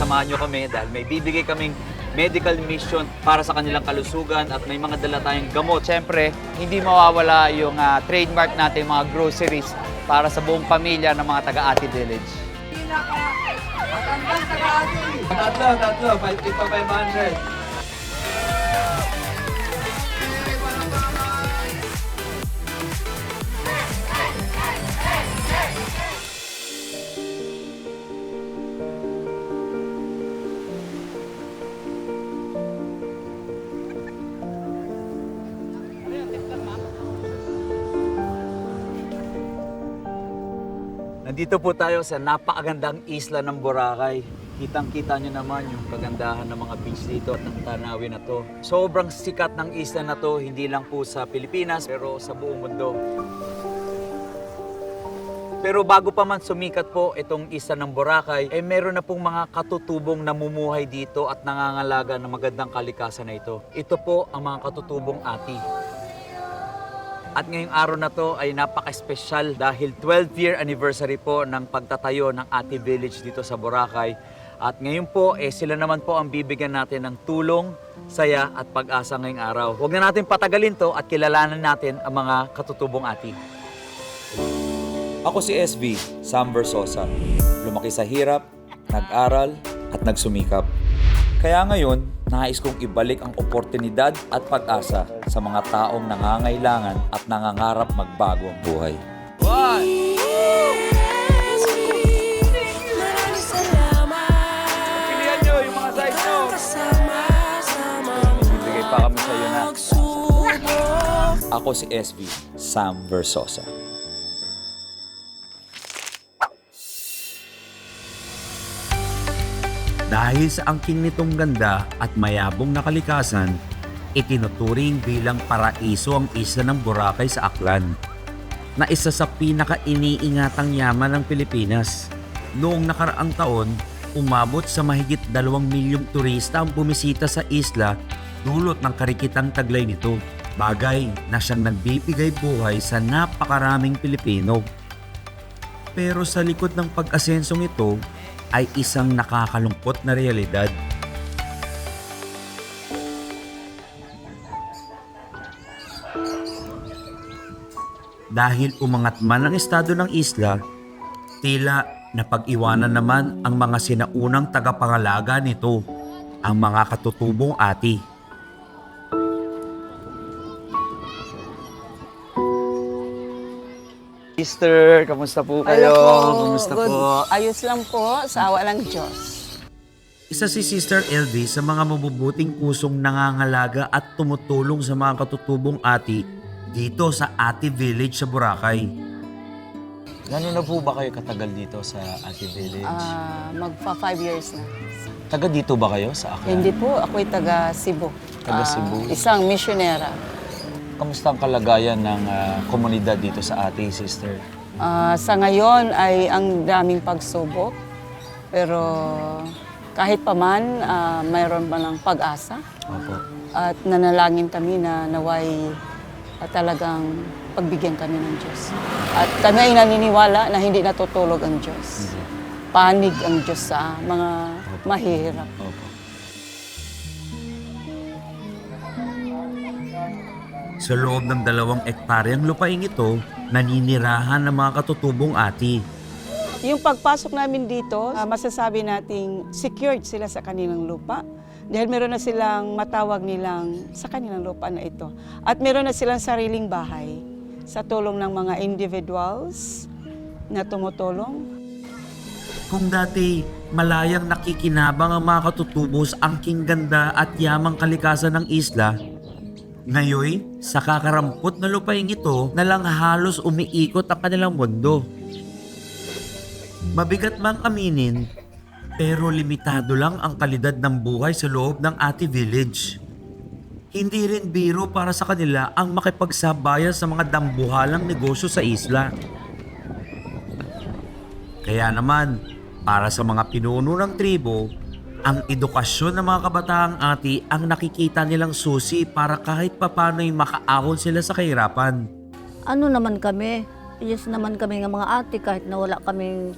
samahan nyo kami dahil may bibigay kaming medical mission para sa kanilang kalusugan at may mga dala tayong gamot. Siyempre, hindi mawawala yung trademark natin, mga groceries para sa buong pamilya ng mga taga-Ati Village. Tatlo, 500. Nandito po tayo sa napakagandang isla ng Boracay. Kitang-kita nyo naman yung kagandahan ng mga beach dito at ng tanawin na to. Sobrang sikat ng isla na to, hindi lang po sa Pilipinas, pero sa buong mundo. Pero bago pa man sumikat po itong isla ng Boracay, meron na pong mga katutubong namumuhay dito at nangangalaga ng magandang kalikasan na ito. Ito po ang mga katutubong Ati. At ngayong araw na to ay napaka-espesyal dahil 12th-year anniversary po ng pagtatayo ng Ati Village dito sa Boracay. At ngayon po, sila naman po ang bibigyan natin ng tulong, saya at pag-asa ngayong araw. Huwag na natin patagalin to at kilalanan natin ang mga katutubong Ati. Ako si SB, Sam Versosa. Lumaki sa hirap, nag-aral at nagsumikap. Kaya ngayon, nais kong ibalik ang oportunidad at pag-asa sa mga taong nangangailangan at nangangarap magbago ang buhay. Pilihan nyo yung mga size nyo. Bibigay pa kami sa'yo na. Ako si SB, Sam Versosa. Dahil sa angking nitong ganda at mayabong na kalikasan, itinuturing bilang paraiso ang isla ng Boracay sa Aklan, na isa sa pinaka-iniingatang yaman ng Pilipinas. Noong nakaraang taon, umabot sa mahigit 2 milyong turista ang bumisita sa isla dulot ng karikitang taglay nito, bagay na siyang nagbibigay buhay sa napakaraming Pilipino. Pero sa likod ng pag-asensong ito, ay isang nakakalungkot na realidad. Dahil umangat man ang estado ng isla, tila napag-iwanan naman ang mga sinaunang tagapangalaga nito, ang mga katutubong Ati. Sister, kamusta po kayo? Kamusta Good. po? Ayos lang po, sa awa ng Diyos. Isa si Sister LV sa mga mabubuting pusong nangangalaga at tumutulong sa mga katutubong Ati dito sa Ati Village sa Boracay. Gano'n na po ba kayo katagal dito sa Ati Village? Magpa 5 years na. Taga dito ba kayo sa Aklan? Hindi po, ako'y taga Cebu. Taga Cebu. Isang misyonera. Kamusta ang kalagayan ng komunidad dito sa Ati, sister? Sa ngayon ay ang daming pagsubok. Pero kahit pa man, mayroon pa ng pag-asa. Opo. At nanalangin kami na naway talagang pagbigyan kami ng Diyos. At kami ay naniniwala na hindi natutulog ang Diyos. Panig ang Diyos sa mga mahihirap. Opo. Sa loob ng 2 ektaryang lupaing ito, naninirahan ng mga katutubong Ati. Yung pagpasok namin dito, masasabi nating secured sila sa kanilang lupa. Dahil meron na silang matawag nilang sa kanilang lupa na ito. At meron na silang sariling bahay sa tulong ng mga individuals na tumutulong. Kung dati malayang nakikinabang ang mga katutubo sa angking ganda at yamang kalikasan ng isla, ngayon, sa kakarampot na lupaing ito na lang halos umiikot ang kanilang mundo. Mabigat mang aminin, pero limitado lang ang kalidad ng buhay sa loob ng Ati Village. Hindi rin biro para sa kanila ang makipagsabayan sa mga dambuhalang negosyo sa isla. Kaya naman, para sa mga pinuno ng tribo, ang edukasyon ng mga kabataang Ati ang nakikita nilang susi para kahit papano'y makaahon sila sa kahirapan. Ano naman kami, yes naman kami ng mga ate kahit na wala kaming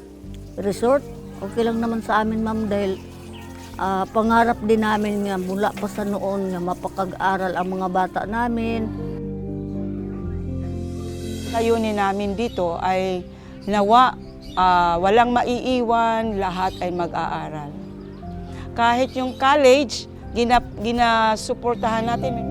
resort. Okay lang naman sa amin ma'am dahil Pangarap din namin nga mula pa sa noon nga mapakag-aral ang mga bata namin. Layunin namin dito ay nawa walang maiiwan, lahat ay mag-aaral. Kahit yung college, ginasuportahan natin.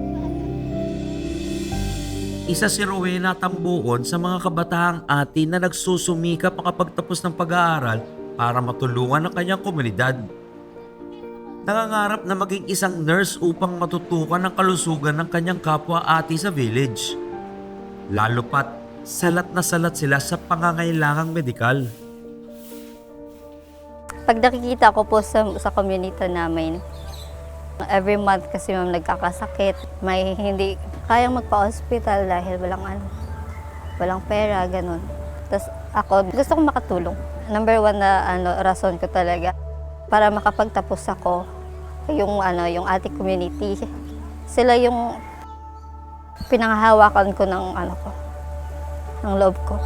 Isa si Rowena Tambuon sa mga kabatahang ati na nagsusumikap makapagtapos ng pag-aaral para matulungan ang kanyang komunidad. Nangangarap na maging isang nurse upang matutukan ang kalusugan ng kanyang kapwa ati sa village. Lalo pat salat na salat sila sa pangangailangang medikal. Pag nakikita ko po sa community namin, every month kasi ma'am nagkakasakit, may hindi kayang magpa-hospital dahil walang pera, ganun. Tapos ako, gusto kong makatulong. Number one na rason ko talaga para makapagtapos ako, yung ating community. Sila yung pinanghahawakan ko ng ng loob ko.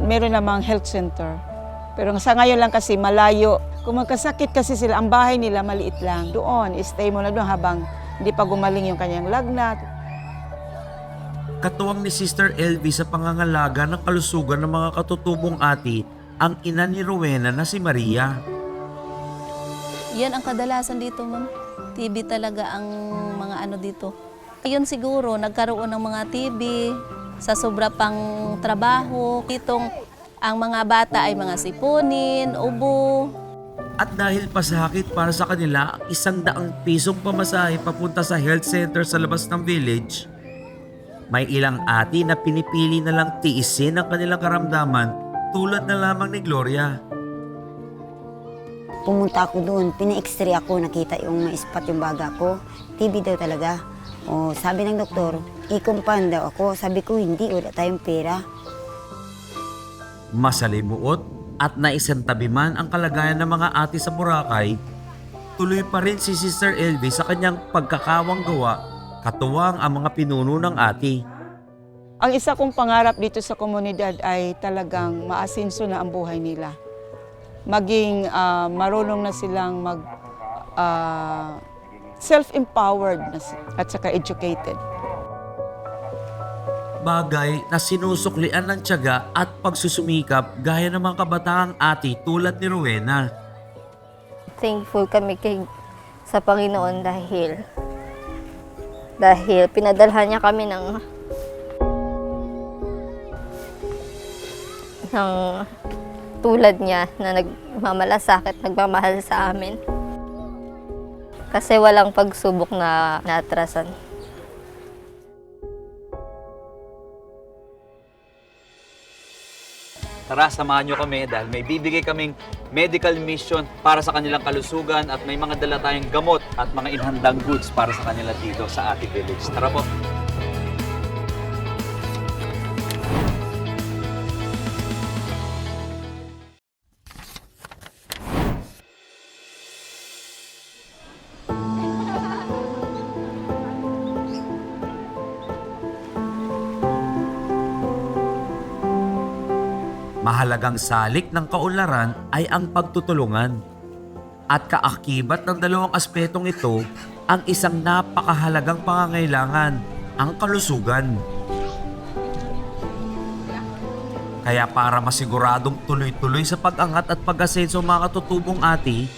Meron namang health center. Pero sa ngayon lang kasi malayo. Kung magkasakit kasi sila, ang bahay nila maliit lang. Doon, stay mo na doon habang hindi pa gumaling yung kanyang lagnat. Katuwang ni Sister LV sa pangangalaga ng kalusugan ng mga katutubong ati ang ina ni Rowena na si Maria. Yan ang kadalasan dito, ma'am. TB talaga ang mga dito. Yun siguro, nagkaroon ng mga TB sa sobra pang trabaho. Itong ang mga bata ay mga sipunin, ubo. At dahil pasakit para sa kanila ang 100 pisong pamasahe papunta sa health center sa labas ng village, may ilang ati na pinipili na lang tiisin ang kanilang karamdaman tulad na lamang ni Gloria. Pumunta ako doon, pina-x-ray ako, nakita yung ma-spot yung baga ko. TB daw talaga. O, sabi ng doktor, i-compound daw ako. Sabi ko, hindi, wala tayong pera. Masalimuot at naisantabi man ang kalagayan ng mga ati sa Boracay, tuloy pa rin si Sister LV sa kanyang pagkakawang gawa, katuwang ang mga pinuno ng ati. Ang isa kong pangarap dito sa komunidad ay talagang maasinso na ang buhay nila. Maging marunong na silang self-empowered at saka educated. Bagay na sinusuklian ng tiyaga at pagsusumikap gaya ng mga kabataang ati tulad ni Rowena. Thankful kami sa Panginoon dahil pinadalhan niya kami ng tulad niya na nagmamalasakit, nagmamahal sa amin. Kasi walang pagsubok na naatrasan. Tara, samahan nyo kami dahil may bibigay kaming medical mission para sa kanilang kalusugan at may mga dala tayong gamot at mga inhandang goods para sa kanila dito sa ating village. Tara po! Mahalagang salik ng kaunlaran ay ang pagtutulungan. At kaakibat ng dalawang aspetong ito, ang isang napakahalagang pangangailangan, ang kalusugan. Kaya para masiguradong tuloy-tuloy sa pag-angat at pag-asenso mga katutubong ati,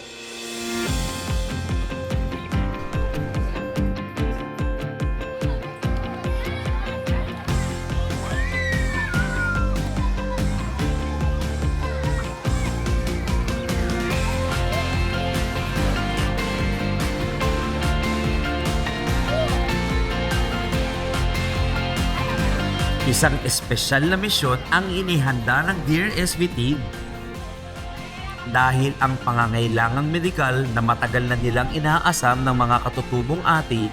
isang espesyal na misyon ang inihanda ng Dear SVT. Dahil ang pangangailangang medikal na matagal na nilang inaasam ng mga katutubong ati,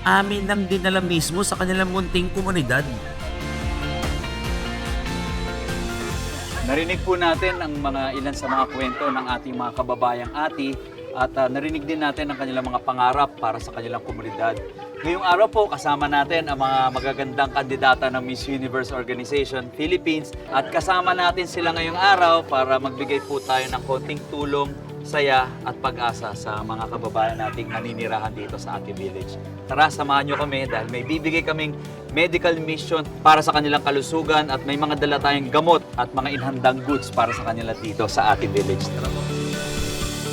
amin nang dinala mismo sa kanilang munting komunidad. Narinig po natin ang ilan sa mga kwento ng ating mga kababayang ati at narinig din natin ang kanilang mga pangarap para sa kanilang komunidad. Ngayong araw po, kasama natin ang mga magagandang kandidata ng Miss Universe Organization Philippines at kasama natin sila ngayong araw para magbigay po tayo ng konting tulong, saya at pag-asa sa mga kababayan nating naninirahan dito sa Ati Village. Tara, samahan nyo kami dahil may bibigay kaming medical mission para sa kanilang kalusugan at may mga dala tayong gamot at mga inhandang goods para sa kanila dito sa Ati Village. Tara po.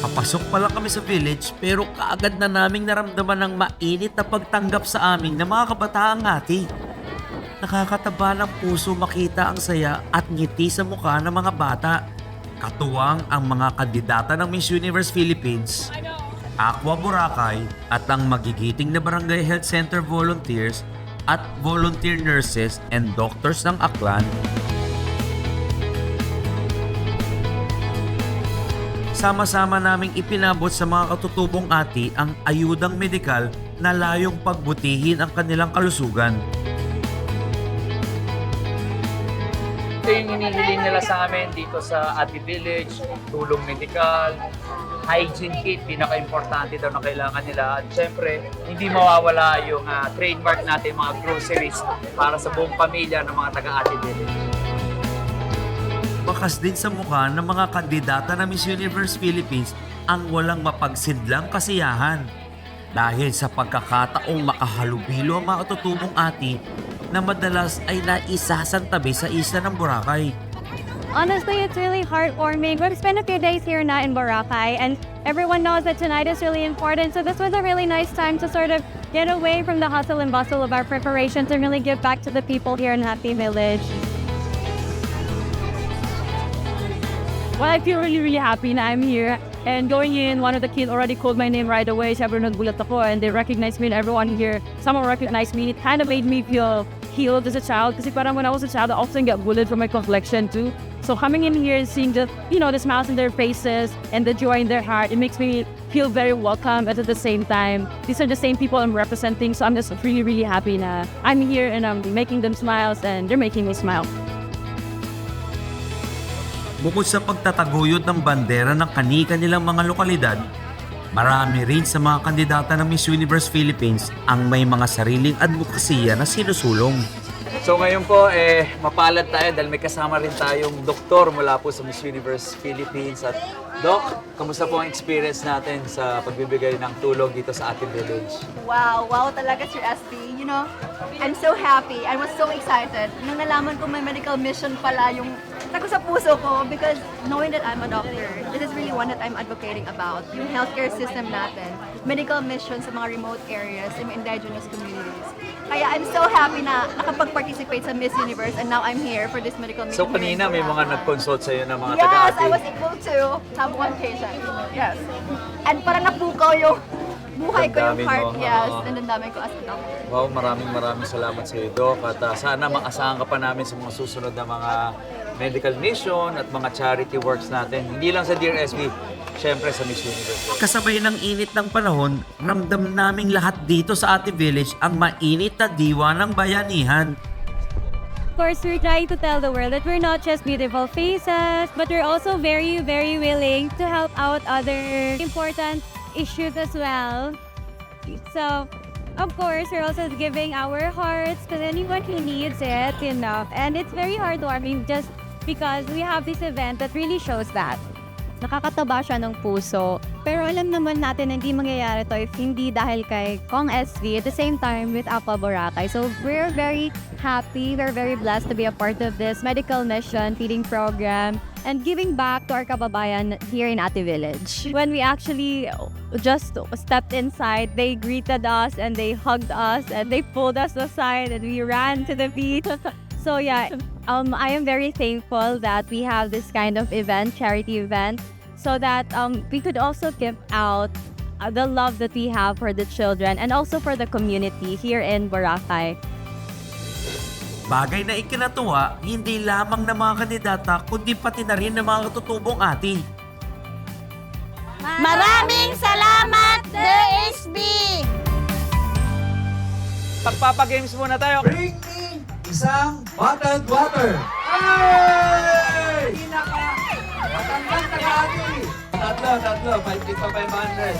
Papasok pa lang kami sa village pero kaagad na naming naramdaman ng mainit na pagtanggap sa amin ng mga kabataang Ati. Nakakataba ng puso makita ang saya at ngiti sa mukha ng mga bata. Katuwang ang mga kandidata ng Miss Universe Philippines, Aqua Boracay at ang magigiting na Barangay Health Center volunteers at volunteer nurses and doctors ng Aklan. Sama-sama naming ipinabot sa mga katutubong Ati ang ayudang medikal na layong pagbutihin ang kanilang kalusugan. Ito yung hinihiling nila sa amin dito sa Ati Village, tulong medikal, hygiene kit, pinaka-importante daw na kailangan nila. At syempre, hindi mawawala yung trademark natin, mga groceries para sa buong pamilya ng mga taga-Ati Village. Bakas din sa mukha ng mga kandidata na Miss Universe Philippines ang walang mapagsidlang kasiyahan. Dahil sa pagkakataong makahalubilo ang mga katutubong Ati na madalas ay naisasantabi sa isla ng Boracay. Honestly, it's really heartwarming. We've spent a few days here now in Boracay, and everyone knows that tonight is really important. So this was a really nice time to sort of get away from the hustle and bustle of our preparations and really give back to the people here in Happy Village. Well, I feel really happy na I'm here. And going in, one of the kids already called my name right away. Siyempre nagbulat ako and they recognized me and everyone here. Someone recognized me. It kind of made me feel healed as a child. Kasi parang when I was a child, I often get bullied for my complexion too. So coming in here and seeing the smiles in their faces and the joy in their heart, it makes me feel very welcome. And at the same time, these are the same people I'm representing. So I'm just really, really happy na I'm here and I'm making them smiles and they're making me smile. Bukod sa pagtataguyod ng bandera ng kani-kanilang mga lokalidad, marami rin sa mga kandidata ng Miss Universe Philippines ang may mga sariling advokasya na sinusulong. So ngayon po, mapalad tayo dahil may kasama rin tayong doktor mula po sa Miss Universe Philippines. At Doc, kamusta po ang experience natin sa pagbibigay ng tulong dito sa Ati Village? Wow talaga Sir SB. You know, I'm so happy. I was so excited. Nung nalaman ko may medical mission pala yung tago sa puso ko because knowing that I'm a doctor, this is really one that I'm advocating about. Yung healthcare system natin, medical mission sa mga remote areas, sa mga indigenous communities. Kaya I'm so happy na nakapag-participate sa Miss Universe and now I'm here for this medical mission. So kanina may mga nag-consult sa'yo na mga Yes, taga-Ati? I was able to have one patient. Yes. And parang napukaw yung buhay ko, yung Damdamin heart. mo. Yes, Oo. and damdamin ko as a doctor. Wow, maraming salamat sa iyo, Doc. At sana maasahan ka pa namin sa mga susunod na mga medical mission at mga charity works natin. Hindi lang sa Dear SB, syempre sa Miss Universe. Kasabay ng init ng panahon, ramdam naming lahat dito sa Ati Village ang mainit na diwa ng bayanihan. Of course, we're trying to tell the world that we're not just beautiful faces, but we're also very, very willing to help out other important issues as well. So, of course, we're also giving our hearts to anyone who needs it, And it's very heartwarming just because we have this event that really shows that. Nakakataba siya ng puso. Pero alam naman natin na hindi mangyayari to if hindi dahil kay Kong SB at the same time with Aqua Boracay. So we're very happy, we're very blessed to be a part of this medical mission feeding program and giving back to our kababayan here in Ati Village. When we actually just stepped inside, they greeted us and they hugged us and they pulled us aside and we ran to the beach. So yeah, I am very thankful that we have this kind of event, charity event, so that we could also give out the love that we have for the children and also for the community here in Boracay. Bagay na ikinatuwa, hindi lamang ng mga kandidata kundi pati na rin ng mga katutubong Ati. Maraming salamat, DSB! Pagpapagames muna tayo. Bring me isang bottled water! Hey! Matanggang taga-Ati! Tatlo, 5 pa 500.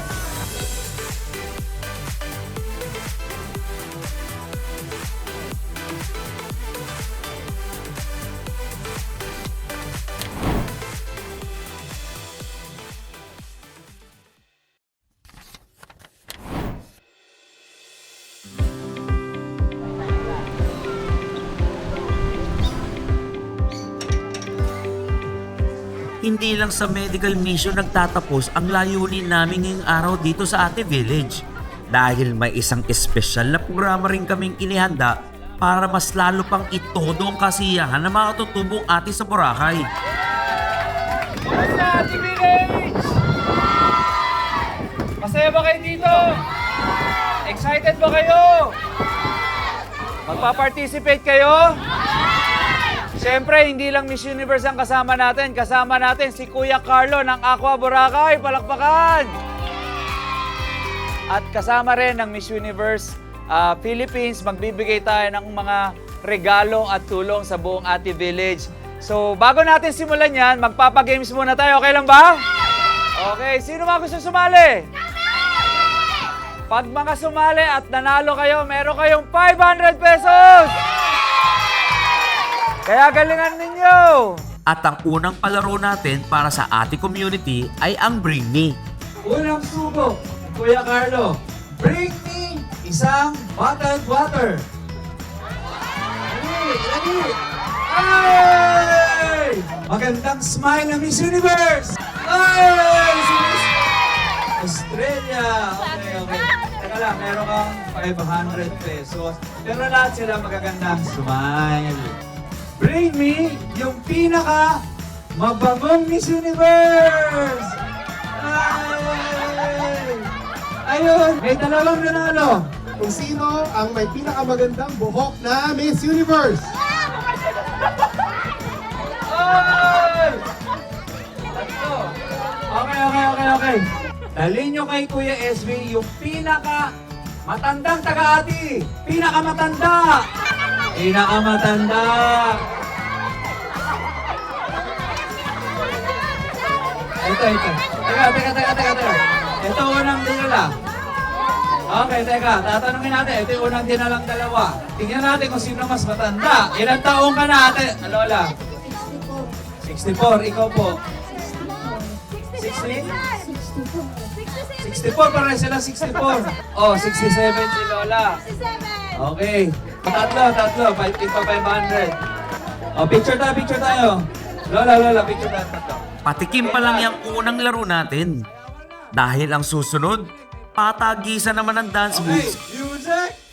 Hindi lang sa medical mission nagtatapos ang layunin namin ngayong araw dito sa Ate Village. Dahil may isang espesyal na programa rin kaming inihanda para mas lalo pang itodo ang kasiyahan ng mga katutubong ate sa Boracay. Basta, Ate Village! Masaya ba kayo dito? Excited ba kayo? Magpa-participate kayo? Siyempre, hindi lang Miss Universe ang kasama natin. Kasama natin si Kuya Carlo ng Aqua Boracay. Palakpakan! At kasama rin ng Miss Universe Philippines. Magbibigay tayo ng mga regalo at tulong sa buong Ate Village. So, bago natin simulan yan, magpapagames muna tayo. Okay lang ba? Okay. Sino mga gusto sumali? Pag mga sumali at nanalo kayo, meron kayong 500 pesos! Kaya galingan ninyo! At ang unang palaro natin para sa ate community ay ang Bring Me. Unang subo, Kuya Carlo. Bring me isang bottled water. Ready? Ay! Magandang smile ng Miss Universe! Ay! Si Miss Australia! Okay. Teka lang, meron kang 500 pesos. Pero lahat sila magagandang smile. Bring me yung pinaka mabangong Miss Universe! Ay! Ayun, may dalawang nanalo. Kung sino ang may pinakamagandang buhok na Miss Universe. Ay! Tatlo. Okay. Dalhin nyo kay Kuya SB yung pinaka matandang taga-ati. Pinakamatanda. Pinakamatanda. Ito. Teka. Ito unang dinala. Okay, teka. Tatanungin natin. Ito yung unang dinalang dalawa. Tingnan natin kung sino mas matanda. Ilang taong ka na, ate? Lola? 64. Ikaw po? 60? 64. Parang sila 64. Oh, 67 si Lola. Okay. Tatlo. 500. Oh, picture tayo. Lola, picture tayo. Patikim pa lang yung unang laro natin. Dahil ang susunod, patagisan naman ng dance moves. Music!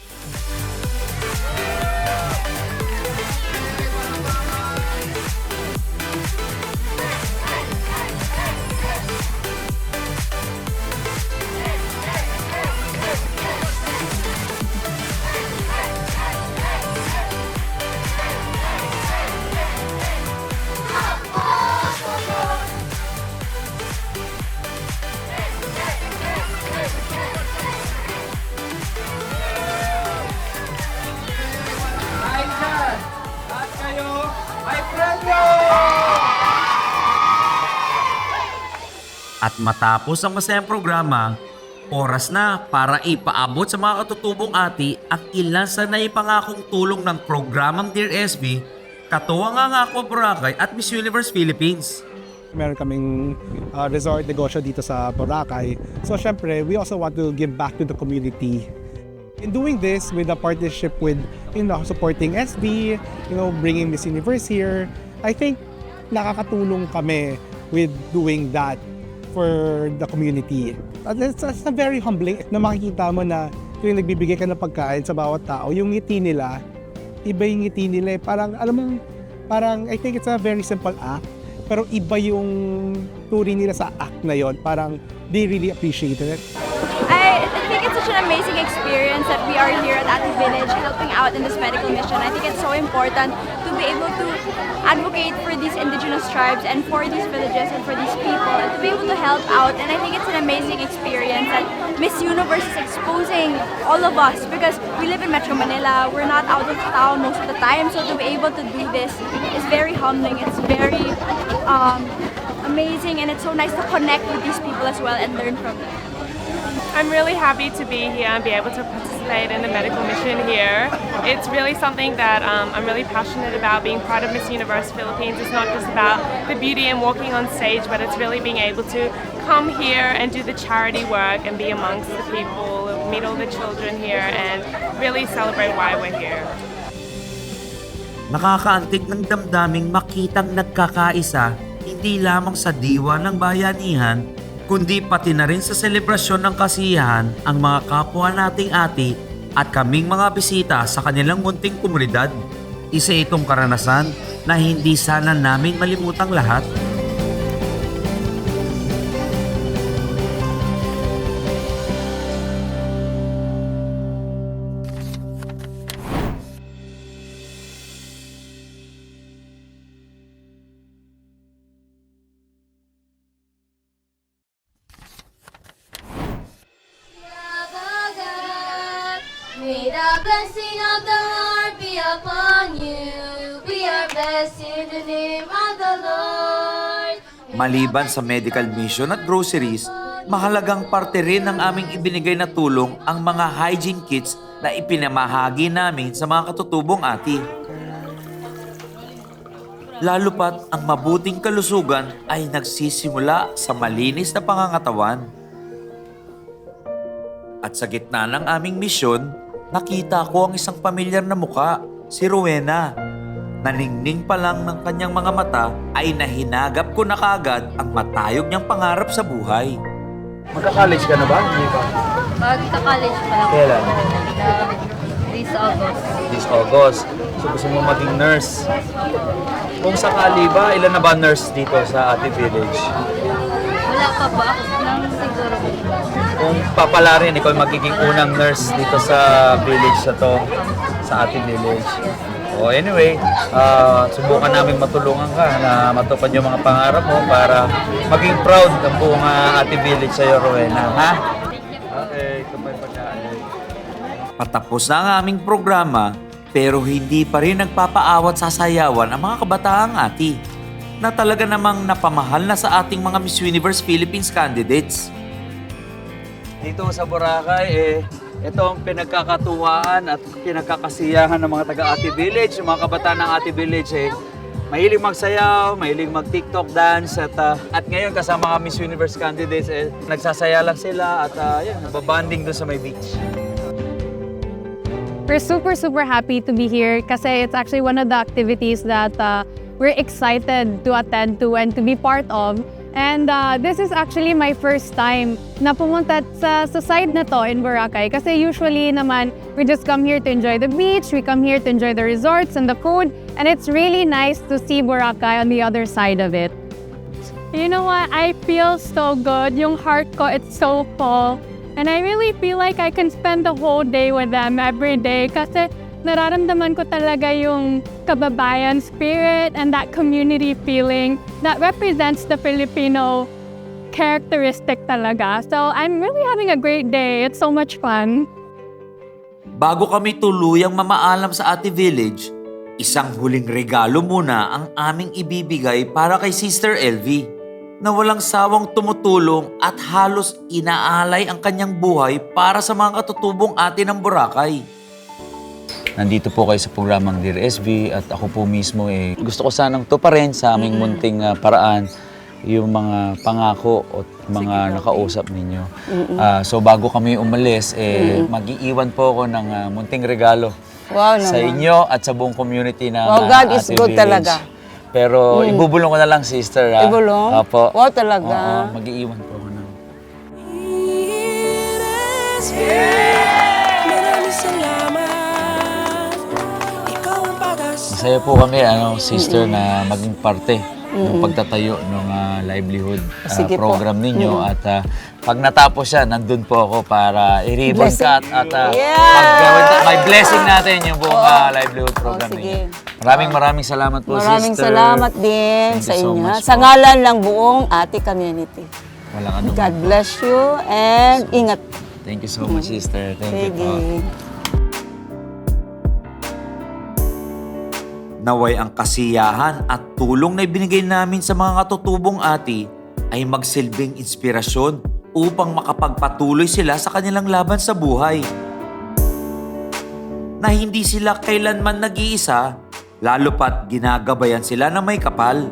At matapos ang masayang programa, oras na para ipaabot sa mga katutubong ati ang ilan sa naipangakong tulong ng programang Dear SB, katuwang ang Aqua Boracay at Miss Universe Philippines. Meron kaming resort negosyo dito sa Boracay. So syempre, we also want to give back to the community. In doing this with a partnership with, supporting SB, bringing Miss Universe here, I think nakakatulong kami with doing that for the community. It's a very humbling na makikita mo na yung nagbibigay ka ng pagkain sa bawat tao, yung ngiti nila, iba yung ngiti nila. Parang, parang I think it's a very simple act, pero iba yung turing nila sa act na yon. Parang they really appreciated it. I think it's such an amazing experience that we are here at Ate Village helping out in this medical mission. I think it's so important to be able to advocate for these indigenous tribes and for these villages and for these people and to be able to help out. And I think it's an amazing experience that Miss Universe is exposing all of us because we live in Metro Manila. We're not out of town most of the time. So to be able to do this is very humbling. It's very amazing, and it's so nice to connect with these people as well and learn from them. I'm really happy to be here and be able to participate in the medical mission here. It's really something that I'm really passionate about. Being part of Miss Universe Philippines is not just about the beauty and walking on stage, but it's really being able to come here and do the charity work and be amongst the people, meet all the children here and really celebrate why we're here. Nakakaantig ng damdaming makitang nagkakaisa, hindi lamang sa diwa ng bayanihan, kundi pati na rin sa selebrasyon ng kasiyahan ang mga kapwa nating ati at kaming mga bisita sa kanilang munting komunidad. Isa itong karanasan na hindi sana namin malimutang lahat. May the blessing of the Lord be upon you. We are blessed in the name of the Lord. Maliban sa medical mission at groceries, mahalagang parte rin ng aming ibinigay na tulong ang mga hygiene kits na ipinamahagi namin sa mga katutubong ati. Lalo pat ang mabuting kalusugan ay nagsisimula sa malinis na pangangatawan. At sa gitna ng aming misyon, nakita ko ang isang pamilyar na muka, si Rowena. Naningning pa lang ng kanyang mga mata ay nahinagap ko na kaagad ang matayog niyang pangarap sa buhay. Magka-college ka na ba? Hindi pa. Magka-college pa lang. Kailan? This August. This August. So gusto mo maging nurse. Kung sakali ba, ilan na ba nurse dito sa Ati Village? Wala pa ba? Ako lang siguro. Kung papalarin, ikaw magiging unang nurse dito sa village na to, sa Ati Village. O anyway, subukan namin matulungan ka na matupad yung mga pangarap mo para maging proud ang buong Ati Village sa'yo, Rowena. Ha? Okay, kapay pagkaan. Patapos na ang aming programa, pero hindi pa rin nagpapaawat sa sayawan ang mga kabataang ati na talaga namang napamahal na sa ating mga Miss Universe Philippines candidates. Dito sa Boracay, ito ang pinagkakatuwaan at pinagkakasiyahan ng mga taga-Ati Village. Yung mga kabataan ng Ati Village, mahilig magsayaw, mahilig mag-TikTok dance. At ngayon kasama mga Miss Universe candidates, nagsasaya lang sila at nababanding doon sa may beach. We're super happy to be here kasi it's actually one of the activities that we're excited to attend to and to be part of. And this is actually my first time na pumunta sa side na to in Boracay kasi usually naman we just come here to enjoy the beach, we come here to enjoy the resorts and the food, and it's really nice to see Boracay on the other side of it. You know what? I feel so good. Yung heart ko, it's so full. And I really feel like I can spend the whole day with them every day kasi nararamdaman ko talaga yung kababayan spirit and that community feeling that represents the Filipino characteristic talaga. So I'm really having a great day. It's so much fun. Bago kami tuluyang mamaalam sa Ati Village, isang huling regalo muna ang aming ibibigay para kay Sister LV na walang sawang tumutulong at halos inaalay ang kanyang buhay para sa mga katutubong ati ng Boracay. Nandito po kayo sa programang Dear SB at ako po mismo gusto ko sanang tuparin sa aming munting paraan yung mga pangako at mga nakausap ninyo. So bago kami umalis, mag-iiwan po ako ng munting regalo sa inyo at sa buong community ng God is Ati good Village. talaga. Pero ibubulong ko na lang, sister. Ibulong? Opo. Wow, talaga. Oo, mag-iiwan po ako ng... Masaya po kami, sister, na maging parte ng pagtatayo ng livelihood program ninyo. At pag natapos siya, nandun po ako para i-ribbon cut at may blessing natin yung buong livelihood program ninyo. Maraming salamat po, Maraming sister. salamat din Thank sa you so inyo. much Sa po. ngalan ng buong Ati community. Walang ano. God bless you and ingat. Thank you so much, sister. Thank you po. Sige. Naway ang kasiyahan at tulong na ibinigay namin sa mga katutubong ati ay magsilbing inspirasyon upang makapagpatuloy sila sa kanilang laban sa buhay. Na hindi sila kailanman nag-iisa, lalo pat ginagabayan sila ng may kapal.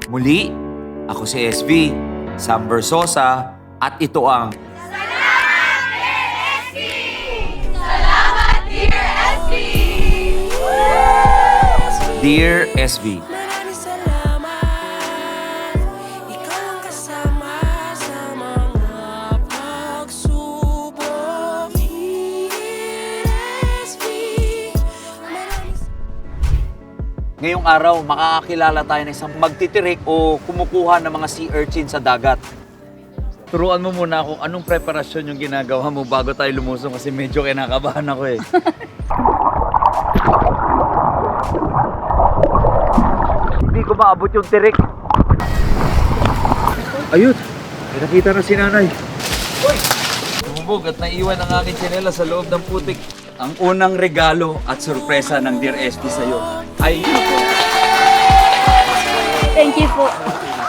Muli, ako si SB, Sam Versosa, at ito ang Salamat, dear SB! Dear SB, Ngayong araw, makakakilala tayo ng isang magtitirik o kumukuha ng mga sea urchin sa dagat. Turuan mo muna ako anong preparasyon yung ginagawa mo bago tayo lumusong kasi medyo kinakabahan ako eh. Hindi ko maabot yung tirik. Ayun, nakita na si nanay. Uy! Bumubog at naiwan ang aking tsinela sa loob ng putik. Ang unang regalo at sorpresa ng Dear SB sa'yo ay... Thank you po.